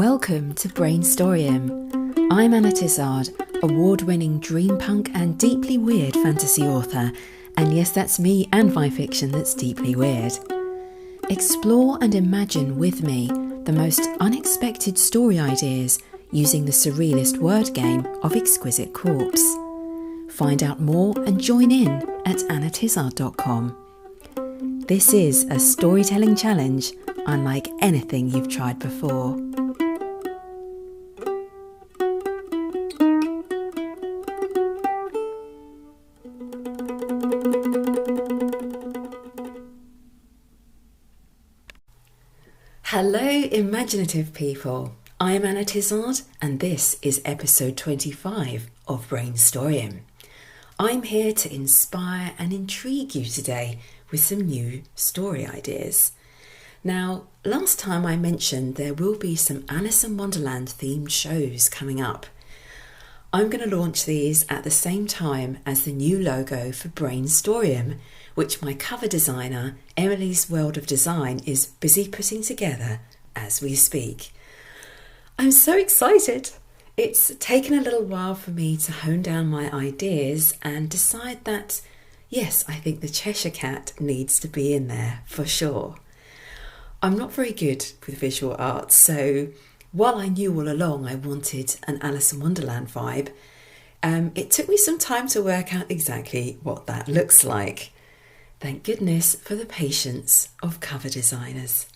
Welcome to Brainstorium. I'm Anna Tizard, award-winning dreampunk and deeply weird fantasy author. And yes, that's me and my fiction that's deeply weird. Explore and imagine with me the most unexpected story ideas using the surrealist word game of Exquisite Corpse. Find out more and join in at annatizard.com. This is a storytelling challenge unlike anything you've tried before. Hello, imaginative people. I am Anna Tizard, and this is episode 25 of Brainstorium. I'm here to inspire and intrigue you today with some new story ideas. Now, last time I mentioned there will be some Alice in Wonderland themed shows coming up. I'm going to launch these at the same time as the new logo for Brainstorium, which my cover designer, Emily's World of Design, is busy putting together as we speak. I'm so excited! It's taken a little while for me to hone down my ideas and decide that, yes, I think the Cheshire Cat needs to be in there for sure. I'm not very good with visual arts, so while I knew all along I wanted an Alice in Wonderland vibe, it took me some time to work out exactly what that looks like. Thank goodness for the patience of cover designers.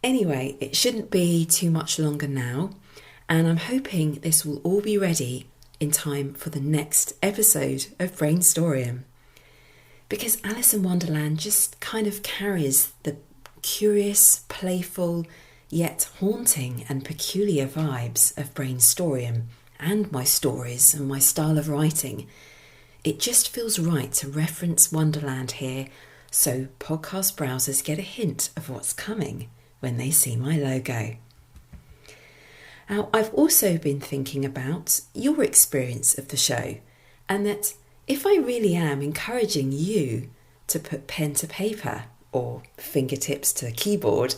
Anyway, it shouldn't be too much longer now, and I'm hoping this will all be ready in time for the next episode of Brainstorium. Because Alice in Wonderland just kind of carries the curious, playful, yet haunting and peculiar vibes of Brainstorium and my stories and my style of writing. It just feels right to reference Wonderland here, so podcast browsers get a hint of what's coming when they see my logo. Now, I've also been thinking about your experience of the show, and that if I really am encouraging you to put pen to paper or fingertips to keyboard,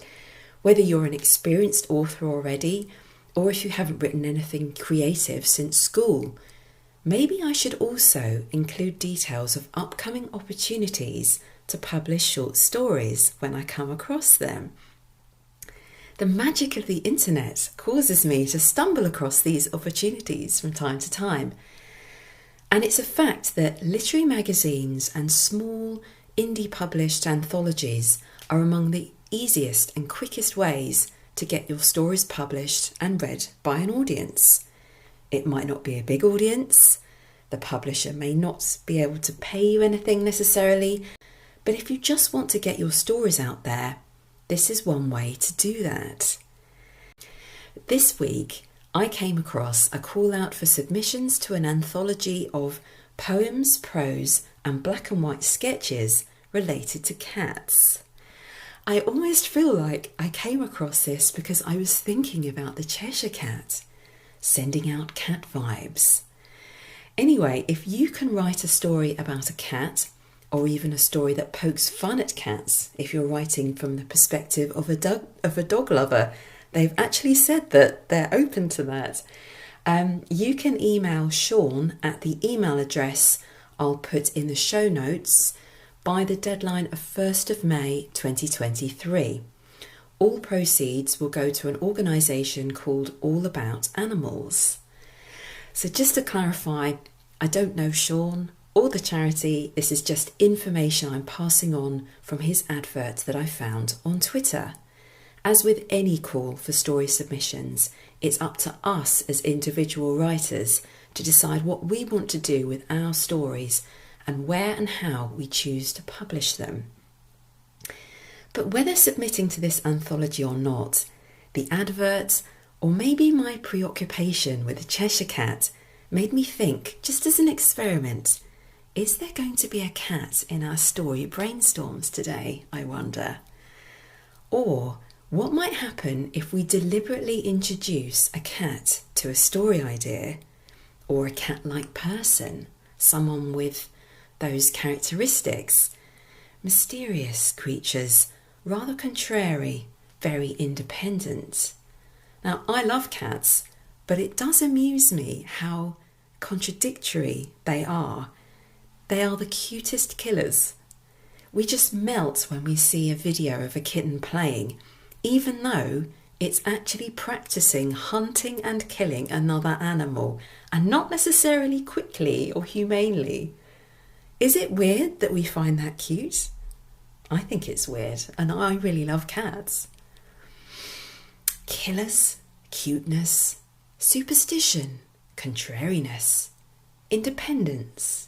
whether you're an experienced author already or if you haven't written anything creative since school, maybe I should also include details of upcoming opportunities to publish short stories when I come across them. The magic of the internet causes me to stumble across these opportunities from time to time. And it's a fact that literary magazines and small indie published anthologies are among the easiest and quickest ways to get your stories published and read by an audience. It might not be a big audience, the publisher may not be able to pay you anything necessarily, but if you just want to get your stories out there, this is one way to do that. This week, I came across a call out for submissions to an anthology of poems, prose, and black and white sketches related to cats. I almost feel like I came across this because I was thinking about the Cheshire Cat, sending out cat vibes. Anyway, if you can write a story about a cat, or even a story that pokes fun at cats, if you're writing from the perspective of a dog lover, they've actually said that they're open to that. You can email Sean at the email address I'll put in the show notes by the deadline of 1st of May 2023. All proceeds will go to an organisation called All About Animals. So just to clarify, I don't know Sean or the charity. This is just information I'm passing on from his advert that I found on Twitter. As with any call for story submissions, it's up to us as individual writers to decide what we want to do with our stories and where and how we choose to publish them. But whether submitting to this anthology or not, the adverts, or maybe my preoccupation with the Cheshire Cat, made me think, just as an experiment, is there going to be a cat in our story brainstorms today, I wonder? Or what might happen if we deliberately introduce a cat to a story idea, or a cat-like person, someone with those characteristics? Mysterious creatures, rather contrary, very independent. Now, I love cats, but it does amuse me how contradictory they are. They are the cutest killers. We just melt when we see a video of a kitten playing, even though it's actually practicing hunting and killing another animal, and not necessarily quickly or humanely. Is it weird that we find that cute? I think it's weird, and I really love cats. Killers, cuteness, superstition, contrariness, independence.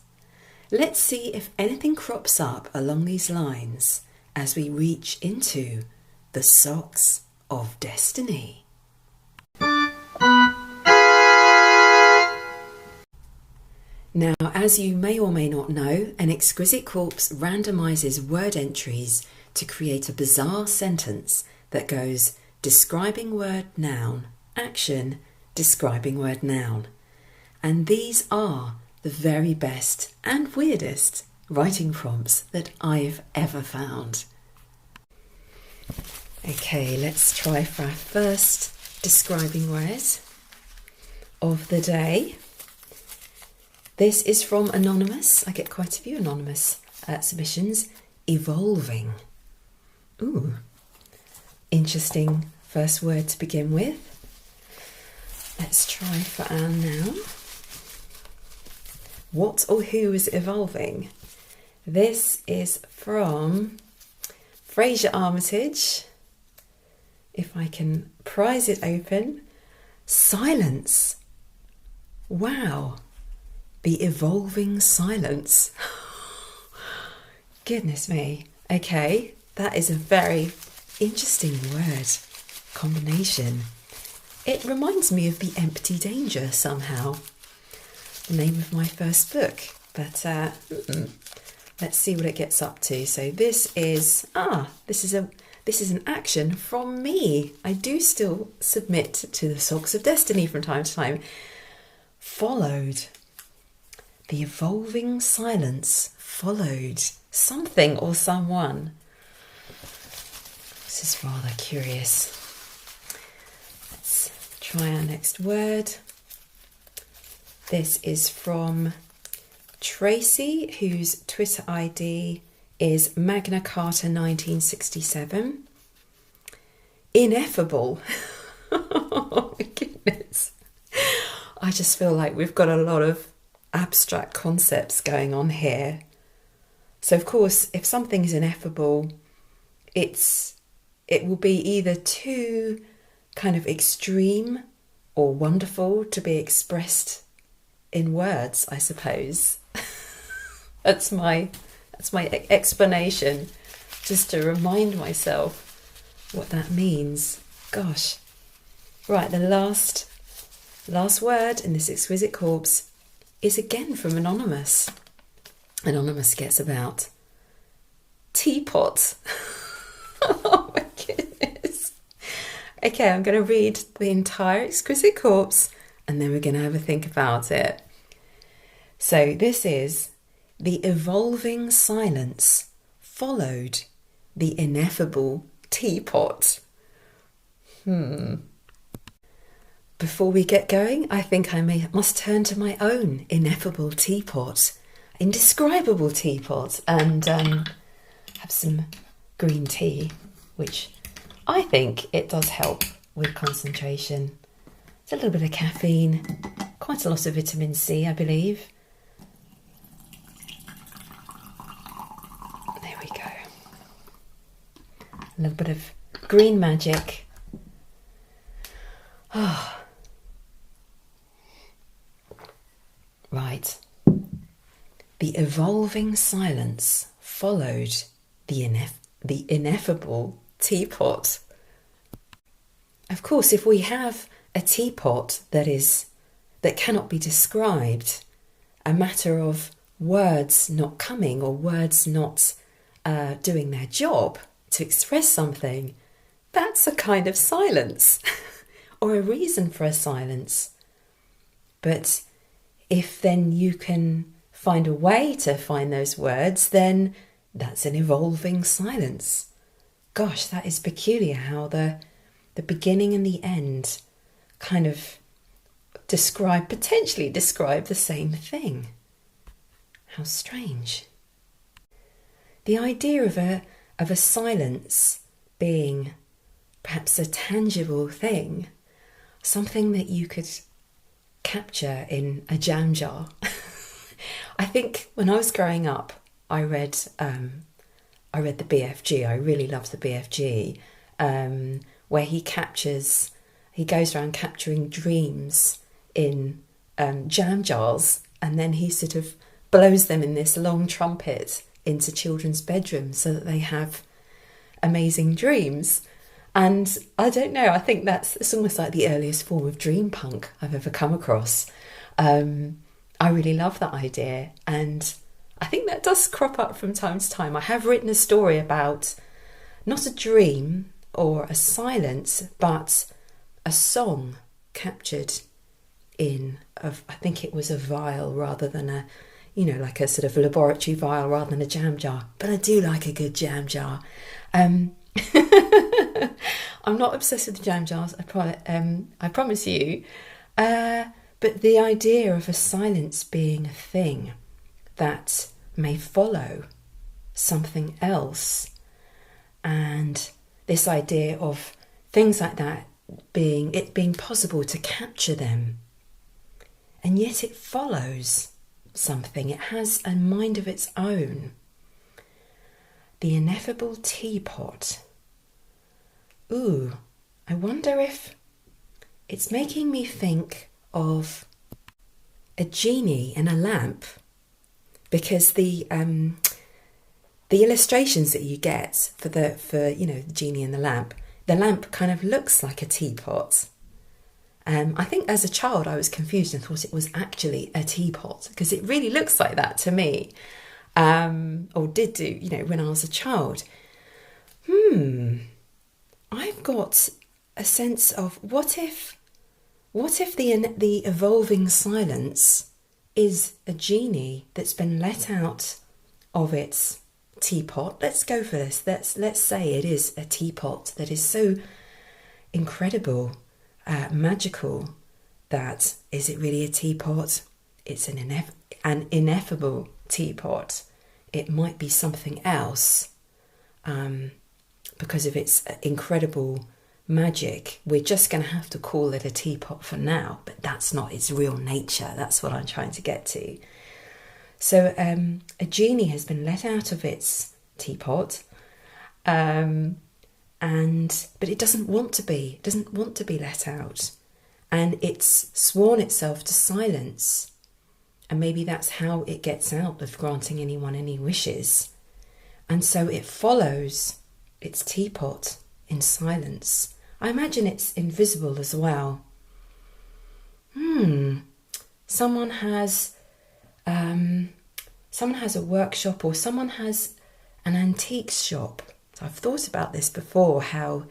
Let's see if anything crops up along these lines as we reach into the socks of destiny. Now, as you may or may not know, an Exquisite Corpse randomizes word entries to create a bizarre sentence that goes describing word noun, action, describing word noun. And these are the very best and weirdest writing prompts that I've ever found. Okay, let's try for our first describing word of the day. This is from Anonymous. I get quite a few anonymous submissions. Evolving. Ooh, interesting first word to begin with. Let's try for our noun. What or who is evolving? This is from Fraser Armitage. If I can prise it open. Silence. Wow. The evolving silence. Goodness me. Okay, that is a very interesting word combination. It reminds me of The Empty Danger somehow. The name of my first book. But let's see what it gets up to. So this is an action from me. I do still submit to the Socks of Destiny from time to time. Followed. The evolving silence followed something or someone. This is rather curious. Let's try our next word. This is from Tracy, whose Twitter ID is Magna Carta 1967. Ineffable. Oh my goodness. I just feel like we've got a lot of abstract concepts going on here. So of course, if something is ineffable, it will be either too kind of extreme or wonderful to be expressed in words, I suppose. That's my explanation, just to remind myself what that means. Gosh. Right, the last word in this Exquisite Corpse is again from Anonymous. Anonymous gets about teapot. Oh my goodness. Okay, I'm going to read the entire Exquisite Corpse and then we're going to have a think about it. So this is the evolving silence followed the ineffable teapot. Before we get going, I think I must turn to my own ineffable teapot, indescribable teapot, and have some green tea, which I think it does help with concentration. It's a little bit of caffeine, quite a lot of vitamin C, I believe. There we go. A little bit of green magic. Oh. Right. The evolving silence followed the ineffable teapot. Of course, if we have a teapot that cannot be described, a matter of words not coming or words not doing their job to express something, that's a kind of silence or a reason for a silence. But if then you can find a way to find those words, then that's an evolving silence. Gosh, that is peculiar how the beginning and the end kind of potentially describe the same thing. How strange. The idea of a silence being perhaps a tangible thing, something that you could capture in a jam jar. I think when I was growing up, I read the BFG. I really loved the BFG, where he goes around capturing dreams in jam jars, and then he sort of blows them in this long trumpet into children's bedrooms so that they have amazing dreams. And I don't know, I think it's almost like the earliest form of dreampunk I've ever come across. I really love that idea, and I think that does crop up from time to time. I have written a story about not a dream or a silence, but a song captured in, I think it was a vial rather than like a sort of laboratory vial rather than a jam jar. But I do like a good jam jar. I'm not obsessed with the jam jars, I promise you. But the idea of a silence being a thing that may follow something else, and this idea of things like that being possible to capture them, and yet it follows something. It has a mind of its own. The ineffable teapot. Ooh, I wonder if it's making me think of a genie in a lamp, because the illustrations that you get for the genie in the lamp kind of looks like a teapot. I think as a child I was confused and thought it was actually a teapot, because it really looks like that to me, or did do, when I was a child. I've got a sense of what if the evolving silence is a genie that's been let out of its teapot. Let's go for this. Let's say it is a teapot that is so incredible, magical, that is it really a teapot? It's an ineffable teapot. It might be something else, because of its incredible magic. We're just going to have to call it a teapot for now, but that's not its real nature. That's what I'm trying to get to. So a genie has been let out of its teapot, but it doesn't want to be. It doesn't want to be let out, and it's sworn itself to silence. And maybe that's how it gets out of granting anyone any wishes. And so it follows its teapot in silence. I imagine it's invisible as well. Someone has a workshop, or someone has an antiques shop. So I've thought about this before, how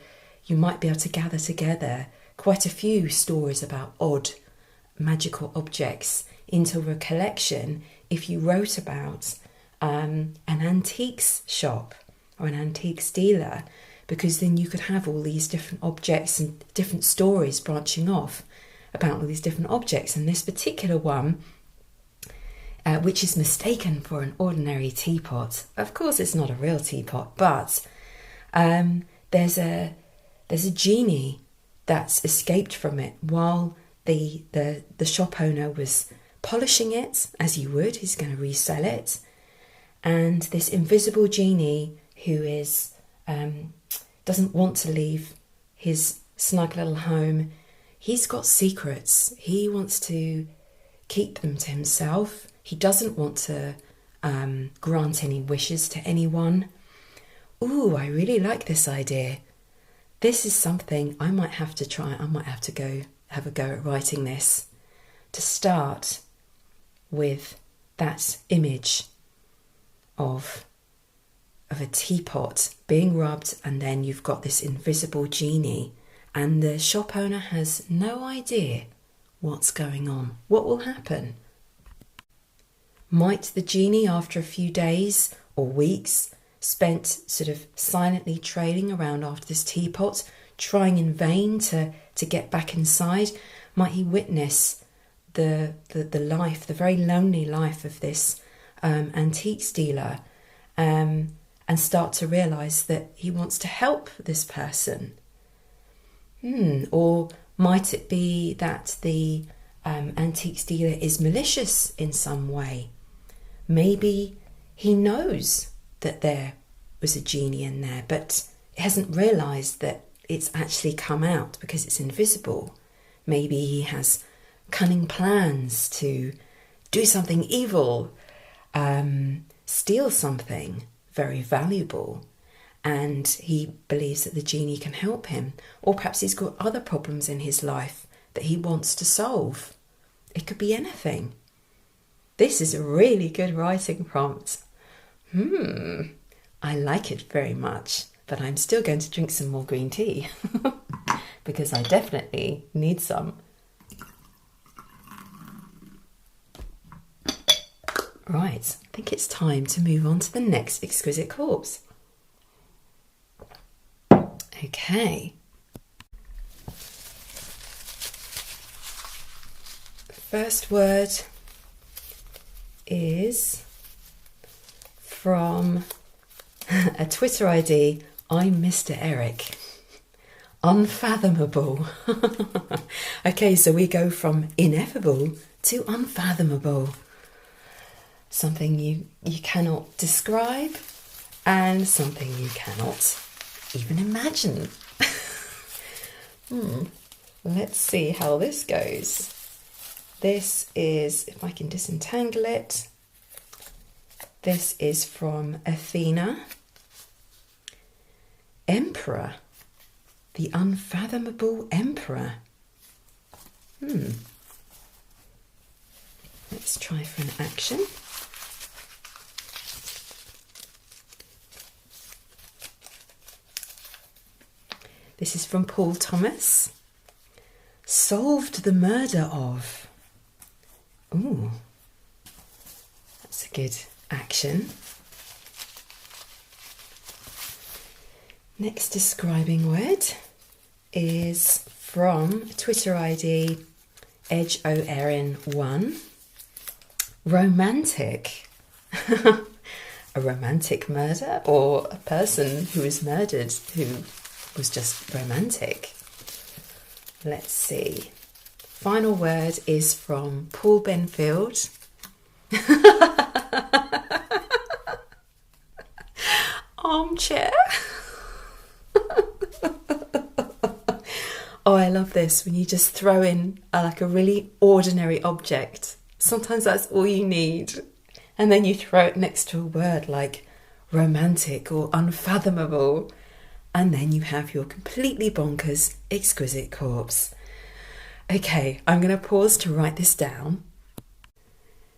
you might be able to gather together quite a few stories about odd magical objects into a collection if you wrote about an antiques shop or an antiques dealer, because then you could have all these different objects and different stories branching off about all these different objects. And this particular one, which is mistaken for an ordinary teapot. Of course, it's not a real teapot, but there's a genie that's escaped from it while the shop owner was polishing it, as you would. He's going to resell it, and this invisible genie who doesn't want to leave his snug little home. He's got secrets. He wants to keep them to himself. He doesn't want to grant any wishes to anyone. Ooh, I really like this idea. This is something I might have to try. I might have to have a go at writing this, to start with that image of a teapot being rubbed, and then you've got this invisible genie, and the shop owner has no idea what's going on. What will happen? Might the genie, after a few days or weeks spent sort of silently trailing around after this teapot, trying in vain to get back inside? Might he witness the life, the very lonely life of this antiques dealer, and start to realise that he wants to help this person? Or might it be that the antiques dealer is malicious in some way? Maybe he knows that there was a genie in there, but hasn't realised that it's actually come out because it's invisible. Maybe he has cunning plans to do something evil, steal something very valuable, and he believes that the genie can help him. Or perhaps he's got other problems in his life that he wants to solve. It could be anything. This is a really good writing prompt. I like it very much, but I'm still going to drink some more green tea because I definitely need some. Right, I think it's time to move on to the next Exquisite Corpse. Okay. First word is from a Twitter ID, I'm Mr. Eric. Unfathomable. Okay, so we go from ineffable to unfathomable. Something you cannot describe and something you cannot even imagine. Let's see how this goes. This is, if I can disentangle it, this is from Athena. Emperor, the unfathomable emperor. Let's try for an action. This is from Paul Thomas. Solved the murder of. Ooh, that's a good action. Next describing word is from Twitter ID EdgeOErin1. Romantic. A romantic murder, or a person who is murdered who was just romantic. Let's see. Final word is from Paul Benfield. Armchair. Oh, I love this when you just throw in like a really ordinary object. Sometimes that's all you need. And then you throw it next to a word like romantic or unfathomable. And then you have your completely bonkers Exquisite Corpse. Okay, I'm going to pause to write this down.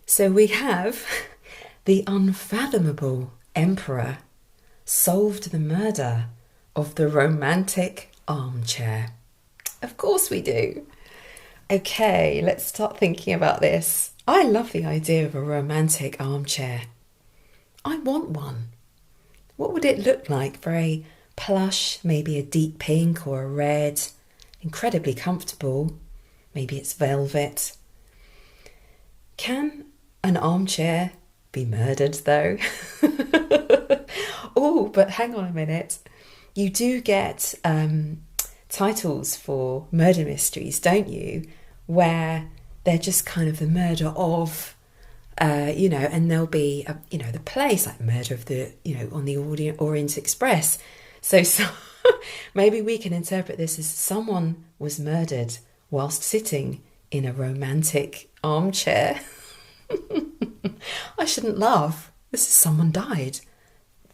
So we have the unfathomable emperor solved the murder of the romantic armchair. Of course we do. Okay, let's start thinking about this. I love the idea of a romantic armchair. I want one. What would it look like? Very plush, maybe a deep pink or a red, incredibly comfortable. Maybe it's velvet. Can an armchair be murdered though? Oh, but hang on a minute. You do get titles for murder mysteries, don't you? Where they're just kind of the murder of, and there'll be, the place like Murder of the, on the Orient Express. So maybe we can interpret this as someone was murdered whilst sitting in a romantic armchair. I shouldn't laugh. This is someone died,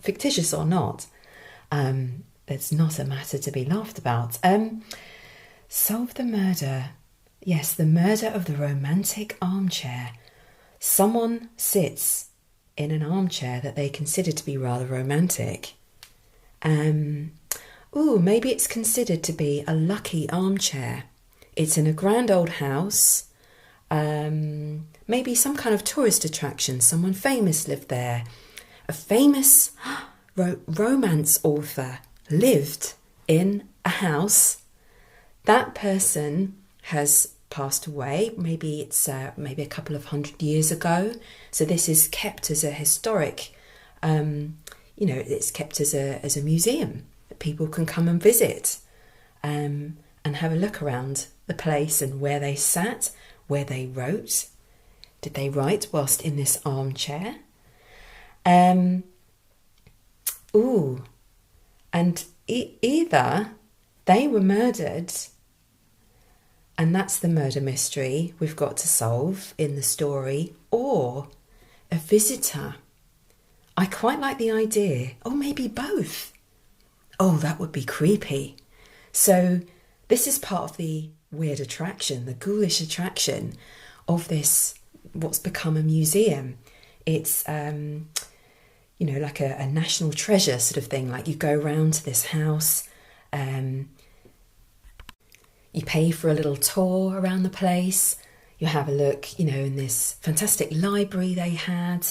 fictitious or not. It's not a matter to be laughed about. Solve the murder. Yes, the murder of the romantic armchair. Someone sits in an armchair that they consider to be rather romantic. Maybe it's considered to be a lucky armchair. It's in a grand old house. Maybe some kind of tourist attraction. Someone famous lived there. A famous romance author lived in a house. That person has passed away. Maybe it's maybe a couple of 100 years ago. So this is kept as a historic, it's kept as a museum that people can come and visit and have a look around the place and where they sat, where they wrote. Did they write whilst in this armchair? And either they were murdered, and that's the murder mystery we've got to solve in the story, or a visitor. I quite like the idea, or maybe both. Oh, that would be creepy. So this is part of the weird attraction, the ghoulish attraction of this, what's become a museum. It's like a national treasure sort of thing. Like, you go round to this house, you pay for a little tour around the place, you have a look, in this fantastic library they had,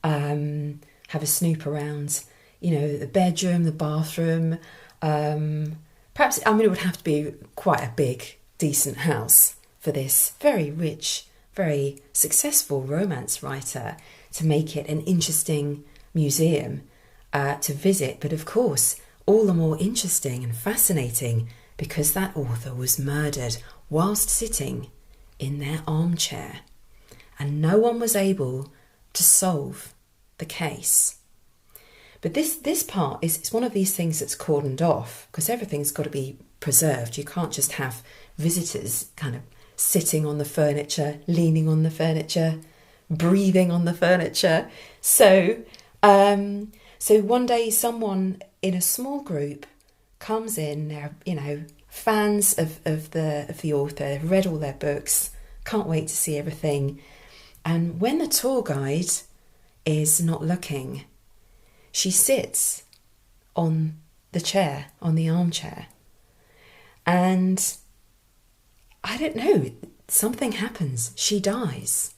have a snoop around, the bedroom, the bathroom. Perhaps, it would have to be quite a big, decent house for this very rich, very successful romance writer to make it an interesting museum to visit. But of course, all the more interesting and fascinating because that author was murdered whilst sitting in their armchair, and no one was able to solve the case. But this part it's one of these things that's cordoned off, because everything's got to be preserved. You can't just have visitors kind of sitting on the furniture, leaning on the furniture, breathing on the furniture. So one day someone in a small group comes in. They're fans of the author. They've read all their books. Can't wait to see everything. And when the tour guide is not looking, she sits on the chair, on the armchair, and I don't know, something happens. She dies.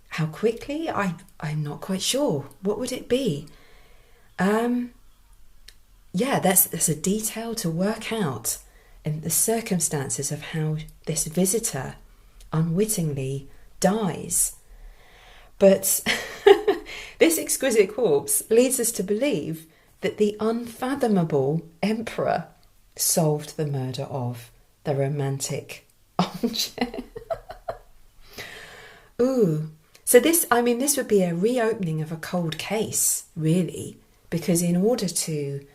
How quickly? I'm not quite sure. What would it be? That's a detail to work out, and the circumstances of how this visitor unwittingly dies. But this exquisite corpse leads us to believe that the unfathomable emperor solved the murder of the romantic armchair. Ooh. So this would be a reopening of a cold case, really, because in order to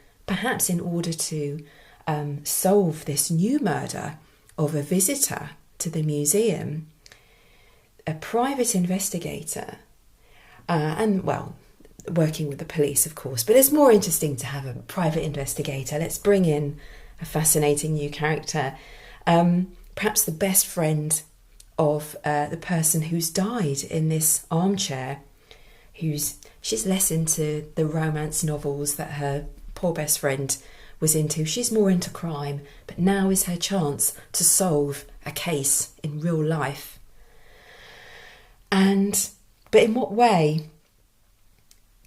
solve this new murder of a visitor to the museum, a private investigator, working with the police, of course, but it's more interesting to have a private investigator. Let's bring in a fascinating new character, perhaps the best friend of the person who's died in this armchair, she's less into the romance novels that her poor best friend was into. She's more into crime, but now is her chance to solve a case in real life. But in what way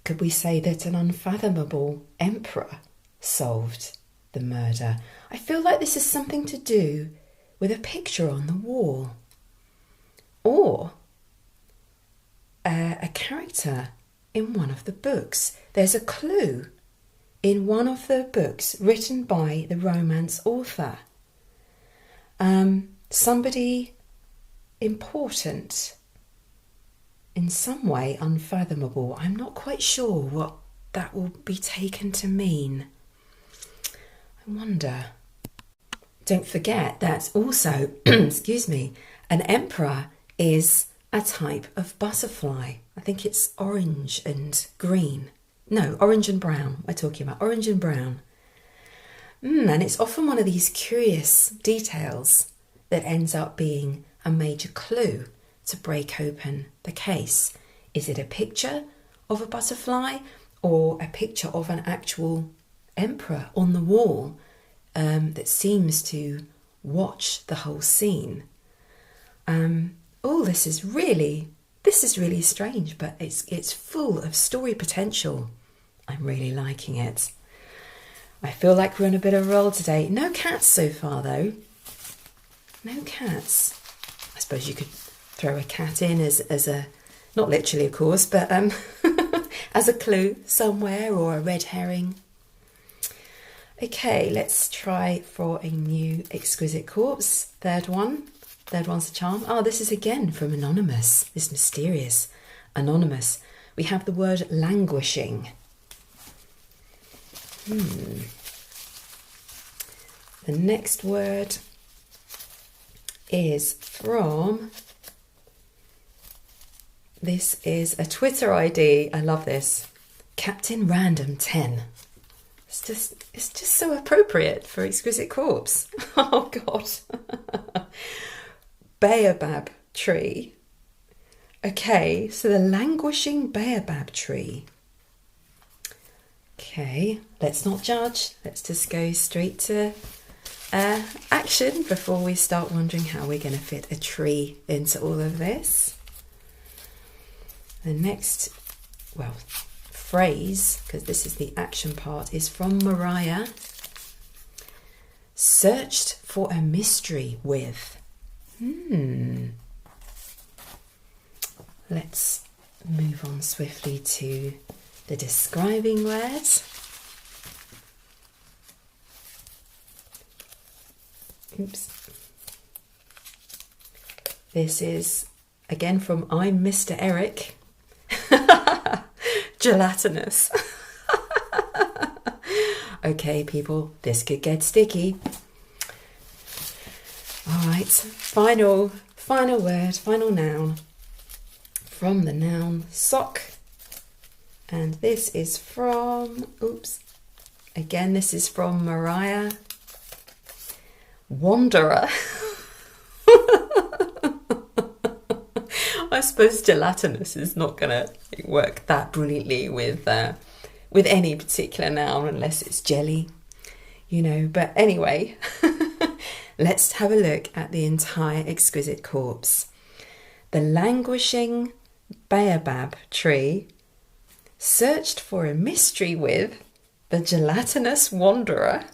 could we say that an unfathomable emperor solved the murder? I feel like this is something to do with a picture on the wall, or a character in one of the books. There's a clue in one of the books written by the romance author. Somebody important, in some way unfathomable. I'm not quite sure what that will be taken to mean. I wonder. Don't forget that also, an emperor is a type of butterfly. I think it's orange and green. No, orange and brown. We're talking about orange and brown. And it's often one of these curious details that ends up being a major clue to break open the case. Is it a picture of a butterfly or a picture of an actual emperor on the wall that seems to watch the whole scene? This is really strange, but it's full of story potential. I'm really liking it. I feel like we're on a bit of a roll today. No cats so far, though. No cats. I suppose you could throw a cat in as a, not literally, of course, but as a clue somewhere, or a red herring. Okay, let's try for a new Exquisite Corpse. Third one's a charm. Oh, this is again from Anonymous. This mysterious Anonymous. We have the word languishing. The next word is from, this is a Twitter ID. I love this. Captain Random 10. It's just so appropriate for Exquisite Corpse. Oh God. Baobab tree. Okay, so the languishing baobab tree. Okay, let's not judge. Let's just go straight to action before we start wondering how we're going to fit a tree into all of this. The next, phrase, because this is the action part, is from Mariah. Searched for a mystery with. Let's move on swiftly to the describing words. Oops. This is again from I'm Mr. Eric. Gelatinous. Okay, people, this could get sticky. All right, final word, final noun. From the noun sock. And this is from, again, this is from Mariah. Wanderer. I suppose gelatinous is not going to work that brilliantly with any particular noun unless it's jelly, But anyway, let's have a look at the entire Exquisite Corpse. The languishing baobab tree searched for a mystery with the gelatinous wanderer.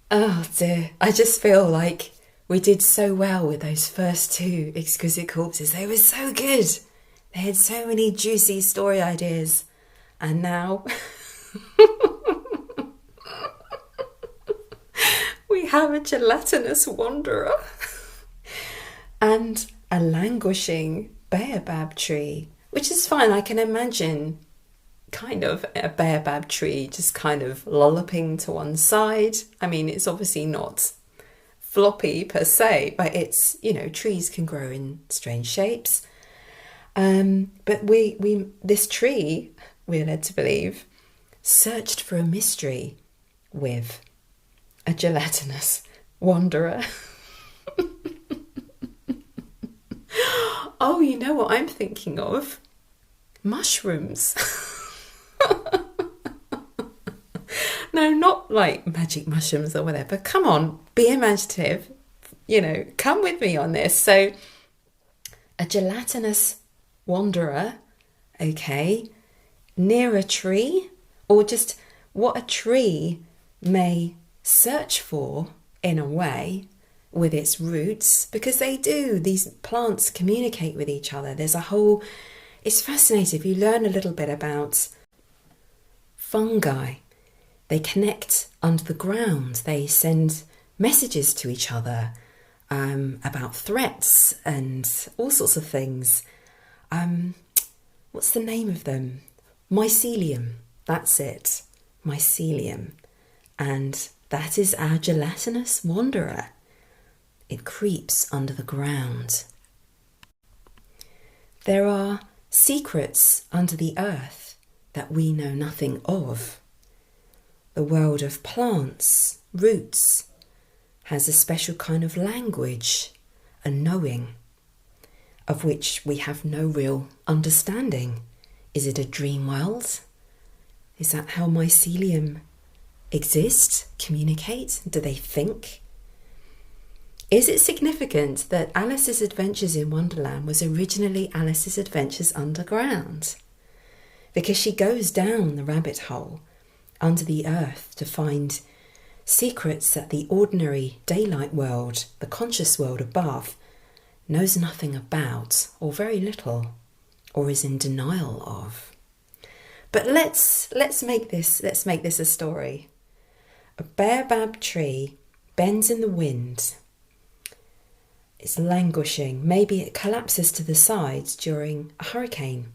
Oh dear, I just feel like we did so well with those first two Exquisite Corpses. They were so good. They had so many juicy story ideas. And now we have a gelatinous wanderer and a languishing baobab tree, which is fine. I can imagine kind of a baobab tree just kind of lolloping to one side. I mean, it's obviously not floppy per se, but it's, trees can grow in strange shapes. But this tree, we're led to believe, searched for a mystery with a gelatinous wanderer. Oh, you know what I'm thinking of? Mushrooms. No, not like magic mushrooms or whatever. Come on, be imaginative. Come with me on this. So, a gelatinous wanderer, okay, near a tree, or just what a tree may search for in a way with its roots, because they do. These plants communicate with each other. It's fascinating. If you learn a little bit about fungi, they connect under the ground. They send messages to each other about threats and all sorts of things. What's the name of them? Mycelium. That's it. Mycelium. And that is our gelatinous wanderer. It creeps under the ground. There are secrets under the earth that we know nothing of. The world of plants, roots, has a special kind of language, a knowing, of which we have no real understanding. Is it a dream world? Is that how mycelium exist, communicate? Do they think? Is it significant that Alice's Adventures in Wonderland was originally Alice's Adventures Underground? Because she goes down the rabbit hole under the earth to find secrets that the ordinary daylight world, the conscious world above, knows nothing about, or very little, or is in denial of. But let's make this a story. A baobab tree bends in the wind. It's languishing. Maybe it collapses to the sides during a hurricane.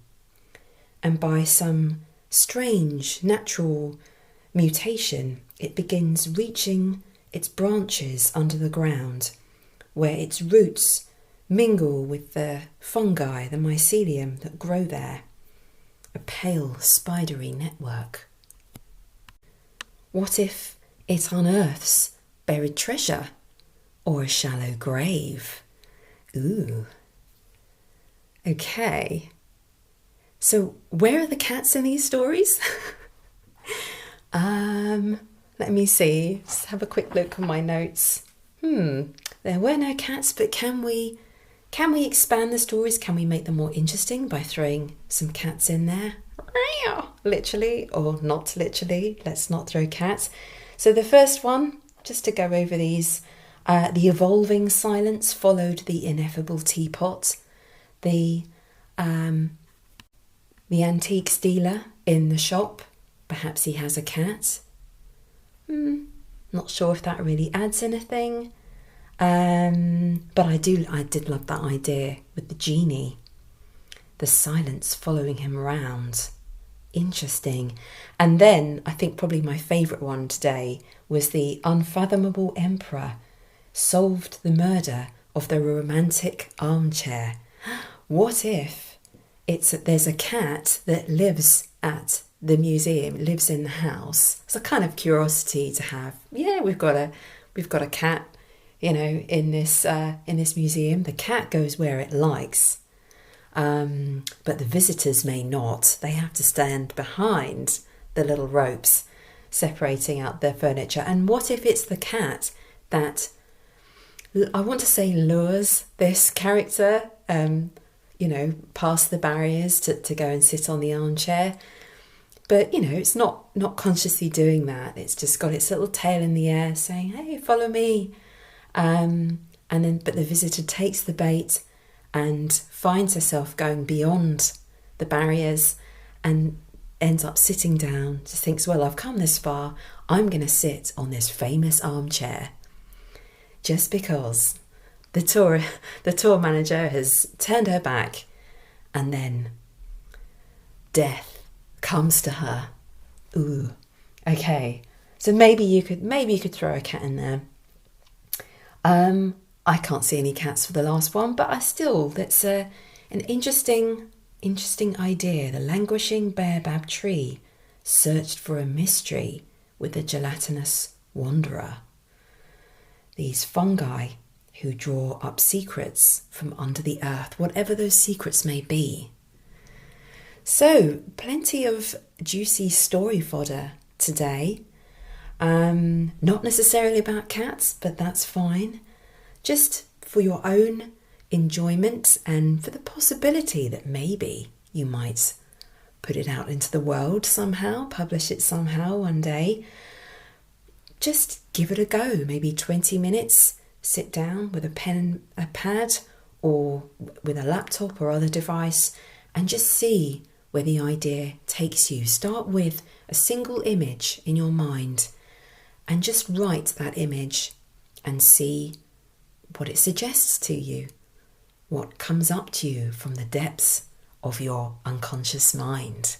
And by some strange natural mutation, it begins reaching its branches under the ground, where its roots mingle with the fungi, the mycelium that grow there. A pale, spidery network. What if it unearths buried treasure or a shallow grave? Ooh. Okay. So where are the cats in these stories? Let me see. Just have a quick look on my notes. There were no cats, but can we expand the stories? Can we make them more interesting by throwing some cats in there? Literally or not literally. Let's not throw cats. So the first one, just to go over these, the evolving silence followed the ineffable teapot. The antiques dealer in the shop. Perhaps he has a cat. Not sure if that really adds anything. But I did love that idea with the genie. The silence following him around. Interesting. And then I think probably my favourite one today was the unfathomable emperor solved the murder of the romantic armchair. What if there's a cat that lives at the museum, lives in the house? It's a kind of curiosity to have. Yeah, we've got a cat, in this museum. The cat goes where it likes. But the visitors may not. They have to stand behind the little ropes separating out their furniture. And what if it's the cat that, I want to say, lures this character, past the barriers to go and sit on the armchair? But, it's not consciously doing that. It's just got its little tail in the air saying, hey, follow me. But the visitor takes the bait and finds herself going beyond the barriers and ends up sitting down. Just thinks, well, I've come this far. I'm going to sit on this famous armchair. Just because the tour manager has turned her back, and then death comes to her. Ooh. Okay. So maybe you could throw a cat in there. I can't see any cats for the last one, but that's an interesting idea. The languishing baobab tree searched for a mystery with a gelatinous wanderer. These fungi who draw up secrets from under the earth, whatever those secrets may be. So, plenty of juicy story fodder today. Not necessarily about cats, but that's fine. Just for your own enjoyment and for the possibility that maybe you might put it out into the world somehow, publish it somehow one day. Just give it a go. Maybe 20 minutes, sit down with a pen and a pad or with a laptop or other device and just see where the idea takes you. Start with a single image in your mind and just write that image and see what it suggests to you, what comes up to you from the depths of your unconscious mind.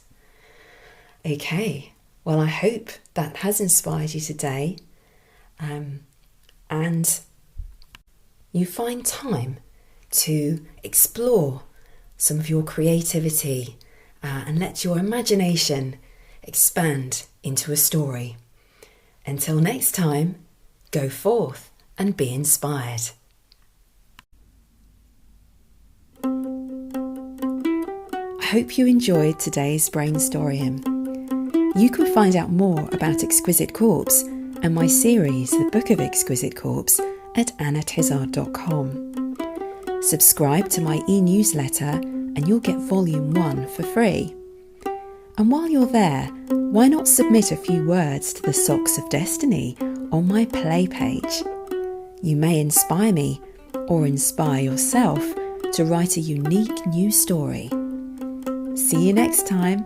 Okay, well, I hope that has inspired you today, and you find time to explore some of your creativity and let your imagination expand into a story. Until next time, go forth and be inspired. I hope you enjoyed today's Brainstorium. You can find out more about Exquisite Corpse and my series, The Book of Exquisite Corpse, at annatizard.com. Subscribe to my e-newsletter and you'll get Volume 1 for free. And while you're there, why not submit a few words to the Socks of Destiny on my play page? You may inspire me or inspire yourself to write a unique new story. See you next time.